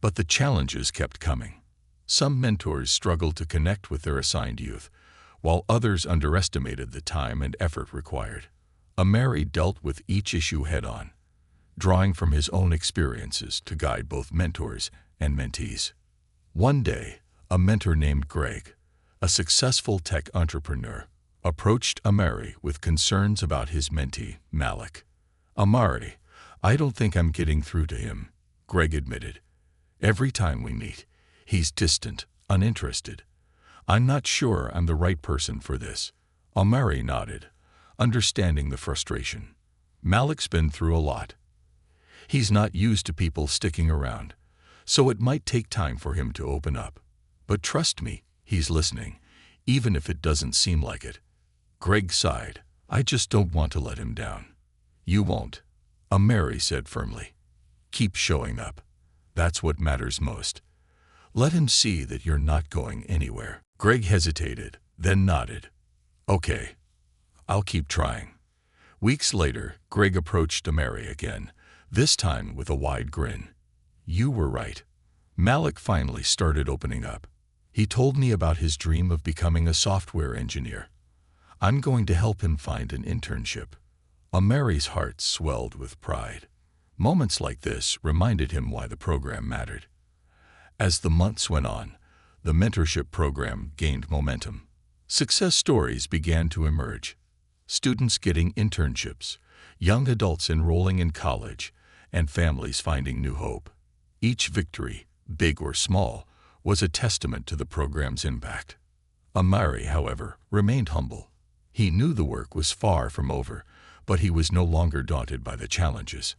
But the challenges kept coming. Some mentors struggled to connect with their assigned youth, while others underestimated the time and effort required. Amari dealt with each issue head-on, drawing from his own experiences to guide both mentors and mentees. One day, a mentor named Greg, a successful tech entrepreneur, approached Amari with concerns about his mentee, Malik. "Amari, I don't think I'm getting through to him," Greg admitted. "Every time we meet, he's distant, uninterested. I'm not sure I'm the right person for this." Amari nodded, understanding the frustration. "Malik's been through a lot. He's not used to people sticking around, so it might take time for him to open up. But trust me, he's listening, even if it doesn't seem like it." Greg sighed. "I just don't want to let him down." "You won't," Amari said firmly. "Keep showing up. That's what matters most. Let him see that you're not going anywhere." Greg hesitated, then nodded. "Okay, I'll keep trying." Weeks later, Greg approached Amari again, this time with a wide grin. "You were right. Malik finally started opening up. He told me about his dream of becoming a software engineer. I'm going to help him find an internship." Amari's heart swelled with pride. Moments like this reminded him why the program mattered. As the months went on, the mentorship program gained momentum. Success stories began to emerge. Students getting internships, young adults enrolling in college, and families finding new hope. Each victory, big or small, was a testament to the program's impact. Amari, however, remained humble. He knew the work was far from over, but he was no longer daunted by the challenges.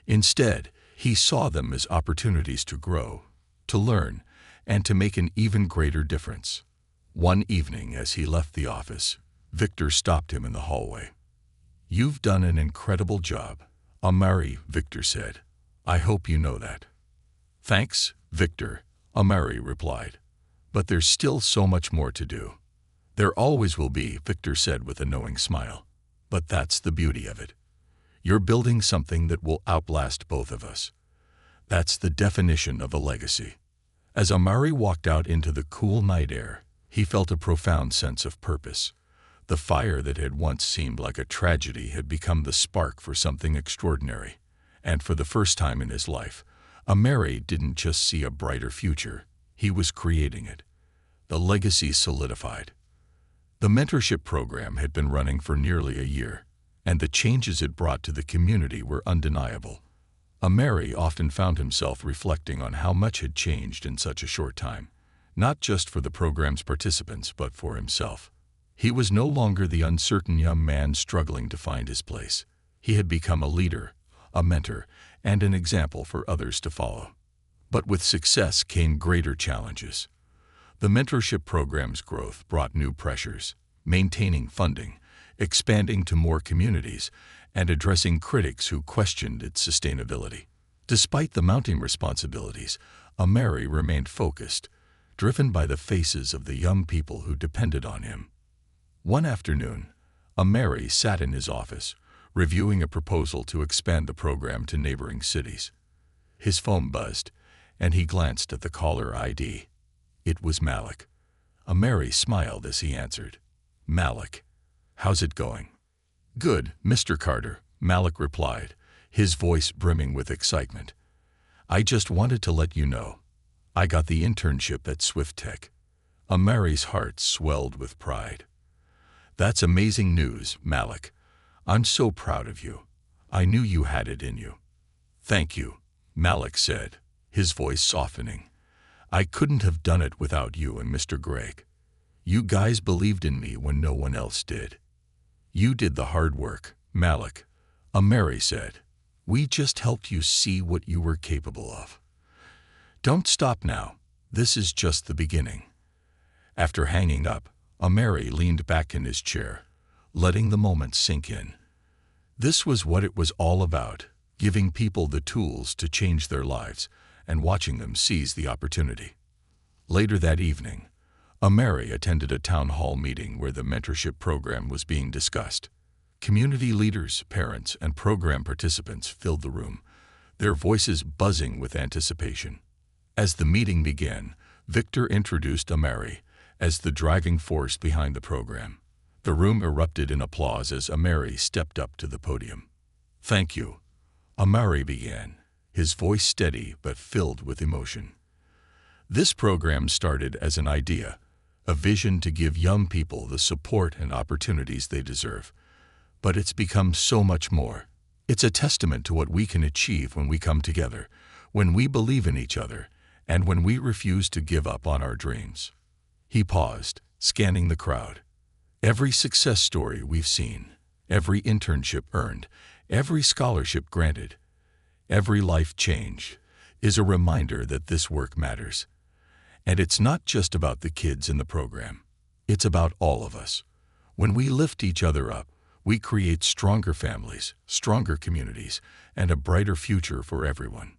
Instead, he saw them as opportunities to grow, to learn, and to make an even greater difference. One evening, as he left the office, Victor stopped him in the hallway. "You've done an incredible job, Amari," Victor said. "I hope you know that." "Thanks, Victor," Amari replied. "But there's still so much more to do." "There always will be," Victor said with a knowing smile. "But that's the beauty of it. You're building something that will outlast both of us. That's the definition of a legacy. As Amari walked out into the cool night air, he felt a profound sense of purpose. The fire that had once seemed like a tragedy had become the spark for something extraordinary. And for the first time in his life, Amari didn't just see a brighter future, he was creating it. The legacy solidified. The mentorship program had been running for nearly a year, and the changes it brought to the community were undeniable. Amari often found himself reflecting on how much had changed in such a short time, not just for the program's participants but for himself. He was no longer the uncertain young man struggling to find his place. He had become a leader, a mentor, and an example for others to follow. But with success came greater challenges. The mentorship program's growth brought new pressures, maintaining funding, expanding to more communities, and addressing critics who questioned its sustainability. Despite the mounting responsibilities, Amari remained focused, driven by the faces of the young people who depended on him. One afternoon, Amari sat in his office, reviewing a proposal to expand the program to neighboring cities. His phone buzzed, and he glanced at the caller ID. It was Malik. Amari smiled as he answered. "Malik, how's it going?" "Good, Mr. Carter," Malik replied, his voice brimming with excitement. "I just wanted to let you know. I got the internship at Swift Tech." Amari's heart swelled with pride. "That's amazing news, Malik. I'm so proud of you. I knew you had it in you." "Thank you," Malik said, his voice softening. "I couldn't have done it without you and Mr. Gregg. You guys believed in me when no one else did." "You did the hard work, Malik," Amari said. "We just helped you see what you were capable of. Don't stop now. This is just the beginning." After hanging up, Amari leaned back in his chair, letting the moment sink in. This was what it was all about, giving people the tools to change their lives and watching them seize the opportunity. Later that evening, Amari attended a town hall meeting where the mentorship program was being discussed. Community leaders, parents, and program participants filled the room, their voices buzzing with anticipation. As the meeting began, Victor introduced Amari as the driving force behind the program. The room erupted in applause as Amari stepped up to the podium. "Thank you," Amari began, his voice steady but filled with emotion. "This program started as an idea, a vision to give young people the support and opportunities they deserve. But it's become so much more. It's a testament to what we can achieve when we come together, when we believe in each other, and when we refuse to give up on our dreams." He paused, scanning the crowd. Every success story we've seen, every internship earned, every scholarship granted, every life change is a reminder that this work matters. And it's not just about the kids in the program. It's about all of us. When we lift each other up, we create stronger families, stronger communities, and a brighter future for everyone.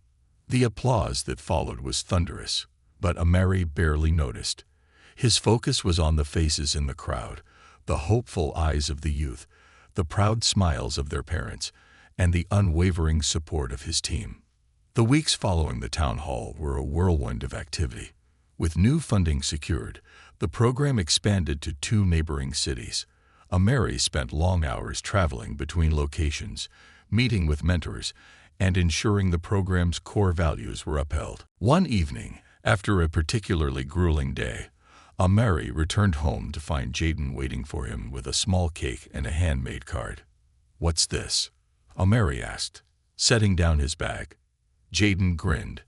The applause that followed was thunderous, but Amari barely noticed. His focus was on the faces in the crowd, the hopeful eyes of the youth, the proud smiles of their parents, and the unwavering support of his team. The weeks following the town hall were a whirlwind of activity. With new funding secured, the program expanded to 2 neighboring cities. Amari spent long hours traveling between locations, meeting with mentors, and ensuring the program's core values were upheld. One evening, after a particularly grueling day, Amari returned home to find Jaden waiting for him with a small cake and a handmade card. "What's this?" Amari asked, setting down his bag. Jaden grinned.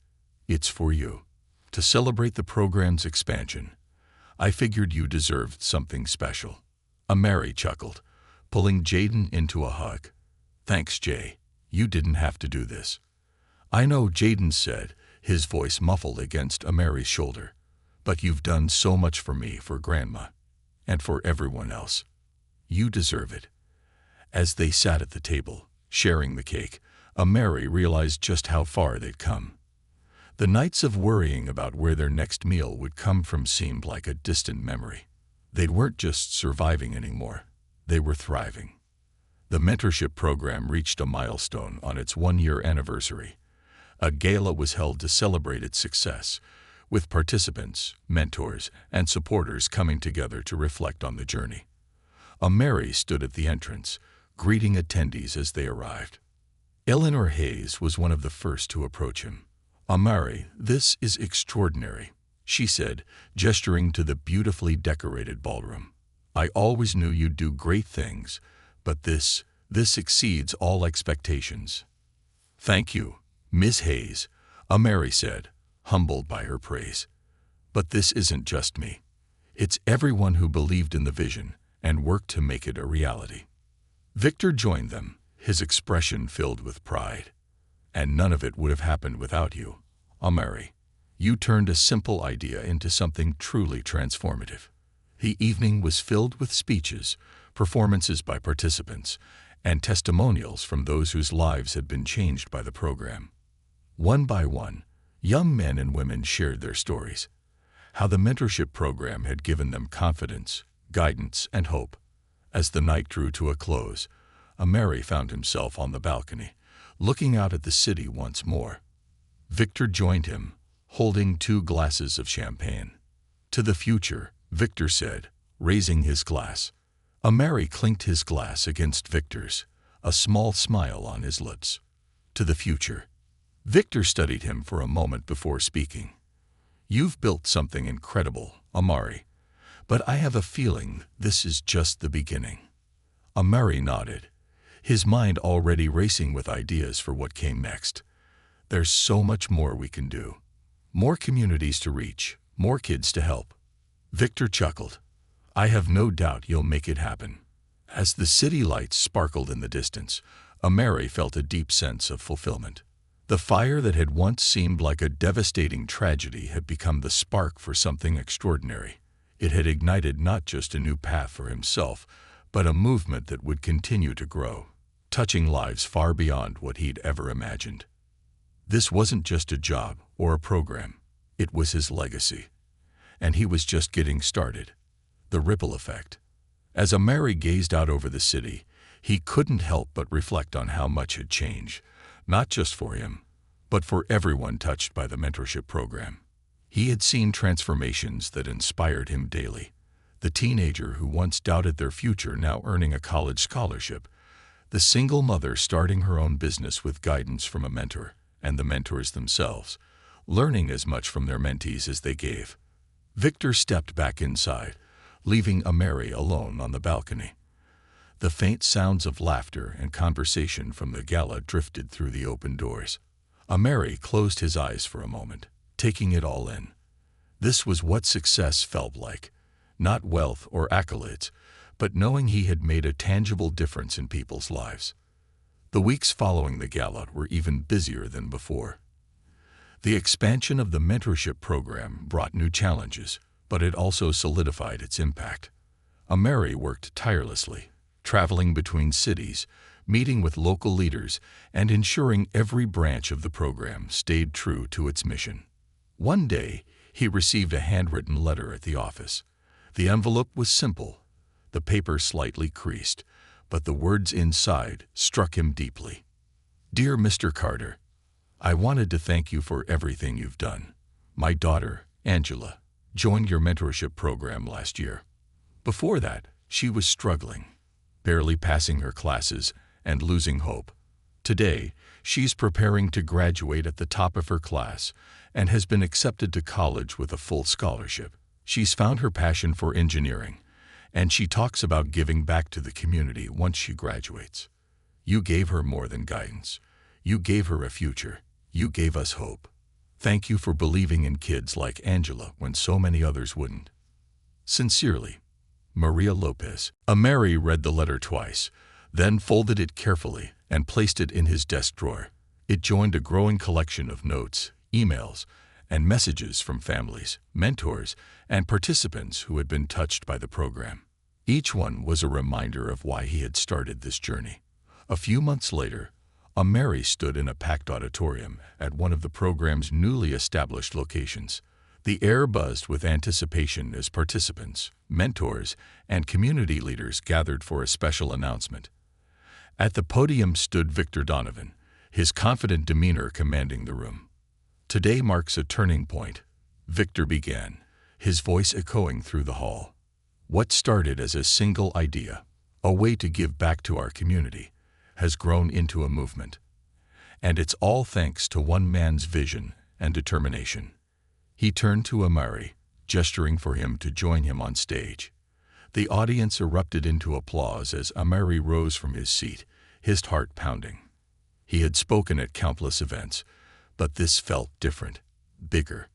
"It's for you. To celebrate the program's expansion. I figured you deserved something special." Amari chuckled, pulling Jaden into a hug. "Thanks, Jay. You didn't have to do this." "I know," Jaden said, his voice muffled against Amari's shoulder. "But you've done so much for me, for Grandma, and for everyone else. You deserve it." As they sat at the table, sharing the cake, Amari realized just how far they'd come. The nights of worrying about where their next meal would come from seemed like a distant memory. They weren't just surviving anymore. They were thriving. The mentorship program reached a milestone on its one-year anniversary. A gala was held to celebrate its success, with participants, mentors, and supporters coming together to reflect on the journey. Mary stood at the entrance, greeting attendees as they arrived. Eleanor Hayes was one of the first to approach him. "Mary, this is extraordinary," she said, gesturing to the beautifully decorated ballroom. "I always knew you'd do great things, but this exceeds all expectations." "Thank you, Miss Hayes," Mary said, humbled by her praise. "But this isn't just me. It's everyone who believed in the vision and worked to make it a reality." Victor joined them, his expression filled with pride. "And none of it would have happened without you, Mary. You turned a simple idea into something truly transformative." The evening was filled with speeches, performances by participants, and testimonials from those whose lives had been changed by the program. One by one, young men and women shared their stories, how the mentorship program had given them confidence, guidance, and hope. As the night drew to a close, Mary found himself on the balcony, looking out at the city once more. Victor joined him, holding 2 glasses of champagne. "To the future," Victor said, raising his glass. Mary clinked his glass against Victor's, a small smile on his lips. "To the future." Victor studied him for a moment before speaking. "You've built something incredible, Mary, but I have a feeling this is just the beginning." Mary nodded, his mind already racing with ideas for what came next. "There's so much more we can do. More communities to reach, more kids to help." Victor chuckled. "I have no doubt you'll make it happen." As the city lights sparkled in the distance, Mary felt a deep sense of fulfillment. The fire that had once seemed like a devastating tragedy had become the spark for something extraordinary. It had ignited not just a new path for himself, but a movement that would continue to grow, touching lives far beyond what he'd ever imagined. This wasn't just a job or a program. It was his legacy. And he was just getting started. The ripple effect. As Mary gazed out over the city, he couldn't help but reflect on how much had changed, not just for him, but for everyone touched by the mentorship program. He had seen transformations that inspired him daily. The teenager who once doubted their future now earning a college scholarship, the single mother starting her own business with guidance from a mentor, and the mentors themselves, learning as much from their mentees as they gave. Victor stepped back inside, leaving Mary alone on the balcony. The faint sounds of laughter and conversation from the gala drifted through the open doors. Mary closed his eyes for a moment, taking it all in. This was what success felt like, not wealth or accolades, but knowing he had made a tangible difference in people's lives. The weeks following the gala were even busier than before. The expansion of the mentorship program brought new challenges, but it also solidified its impact. Mary worked tirelessly, traveling between cities, meeting with local leaders, and ensuring every branch of the program stayed true to its mission. One day, he received a handwritten letter at the office. The envelope was simple, the paper slightly creased, but the words inside struck him deeply. "Dear Mr. Carter, I wanted to thank you for everything you've done. My daughter, Angela, joined your mentorship program last year. Before that, she was struggling, barely passing her classes and losing hope. Today, she's preparing to graduate at the top of her class and has been accepted to college with a full scholarship. She's found her passion for engineering, and she talks about giving back to the community once she graduates. You gave her more than guidance. You gave her a future. You gave us hope. Thank you for believing in kids like Angela when so many others wouldn't. Sincerely, Maria Lopez." Mary read the letter twice, then folded it carefully and placed it in his desk drawer. It joined a growing collection of notes, emails, and messages from families, mentors, and participants who had been touched by the program. Each one was a reminder of why he had started this journey. A few months later, Mary stood in a packed auditorium at one of the program's newly established locations. The air buzzed with anticipation as participants, mentors, and community leaders gathered for a special announcement. At the podium stood Victor Donovan, his confident demeanor commanding the room. "Today marks a turning point," Victor began, his voice echoing through the hall. "What started as a single idea, a way to give back to our community, has grown into a movement. And it's all thanks to one man's vision and determination." He turned to Amari, gesturing for him to join him on stage. The audience erupted into applause as Amari rose from his seat, his heart pounding. He had spoken at countless events, but this felt different, bigger.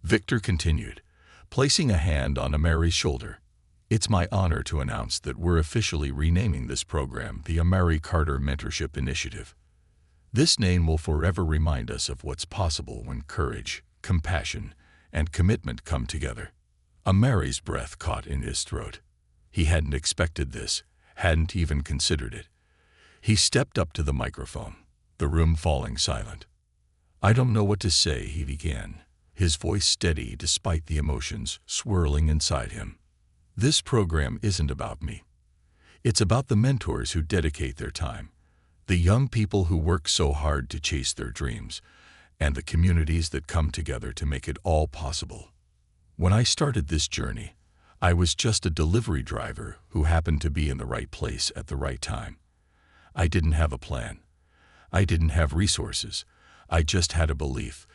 Victor continued, placing a hand on Amari's shoulder. "It's my honor to announce that we're officially renaming this program the Amari Carter Mentorship Initiative. This name will forever remind us of what's possible when courage, compassion, and commitment come together." Amari's breath caught in his throat. He hadn't expected this, hadn't even considered it. He stepped up to the microphone, the room falling silent. "I don't know what to say," he began, his voice steady despite the emotions swirling inside him. "This program isn't about me. It's about the mentors who dedicate their time, the young people who work so hard to chase their dreams, and the communities that come together to make it all possible. When I started this journey, I was just a delivery driver who happened to be in the right place at the right time. I didn't have a plan. I didn't have resources. I just had a belief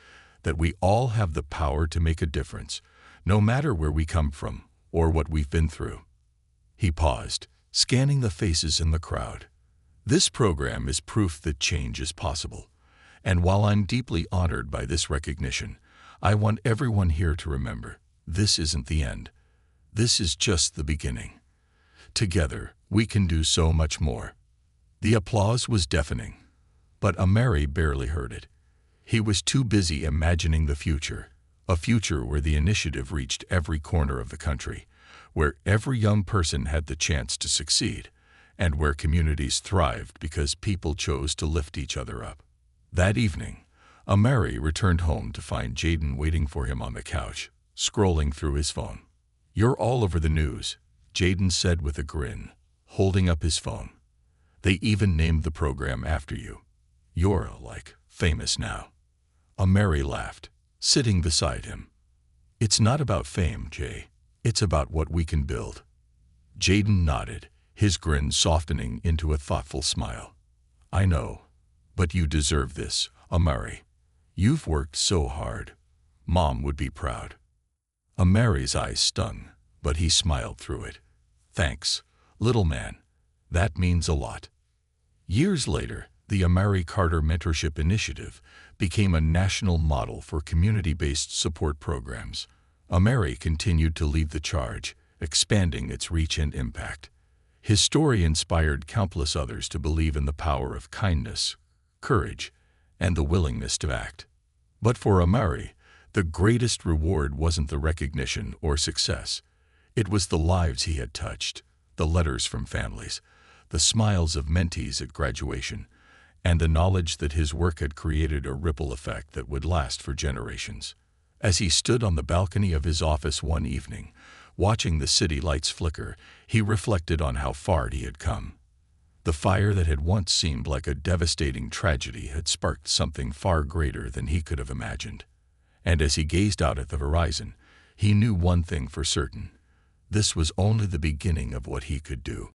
that we all have the power to make a difference, no matter where we come from or what we've been through." He paused, scanning the faces in the crowd. "This program is proof that change is possible. And while I'm deeply honored by this recognition, I want everyone here to remember, this isn't the end. This is just the beginning. Together, we can do so much more." The applause was deafening, but Amari barely heard it. He was too busy imagining the future, a future where the initiative reached every corner of the country, where every young person had the chance to succeed, and where communities thrived because people chose to lift each other up. That evening, Amari returned home to find Jaden waiting for him on the couch, scrolling through his phone. "You're all over the news," Jaden said with a grin, holding up his phone. "They even named the program after you. You're, like, famous now." Amari laughed, sitting beside him. "It's not about fame, Jay. It's about what we can build." Jaden nodded, his grin softening into a thoughtful smile. "I know. But you deserve this, Amari. You've worked so hard. Mom would be proud." Amari's eyes stung, but he smiled through it. "Thanks, little man. That means a lot." Years later, the Amari Carter Mentorship Initiative became a national model for community-based support programs. Amari continued to lead the charge, expanding its reach and impact. His story inspired countless others to believe in the power of kindness, courage, and the willingness to act. But for Amari, the greatest reward wasn't the recognition or success. It was the lives he had touched, the letters from families, the smiles of mentees at graduation, and the knowledge that his work had created a ripple effect that would last for generations. As he stood on the balcony of his office one evening, watching the city lights flicker, he reflected on how far he had come. The fire that had once seemed like a devastating tragedy had sparked something far greater than he could have imagined. And as he gazed out at the horizon, he knew one thing for certain. This was only the beginning of what he could do.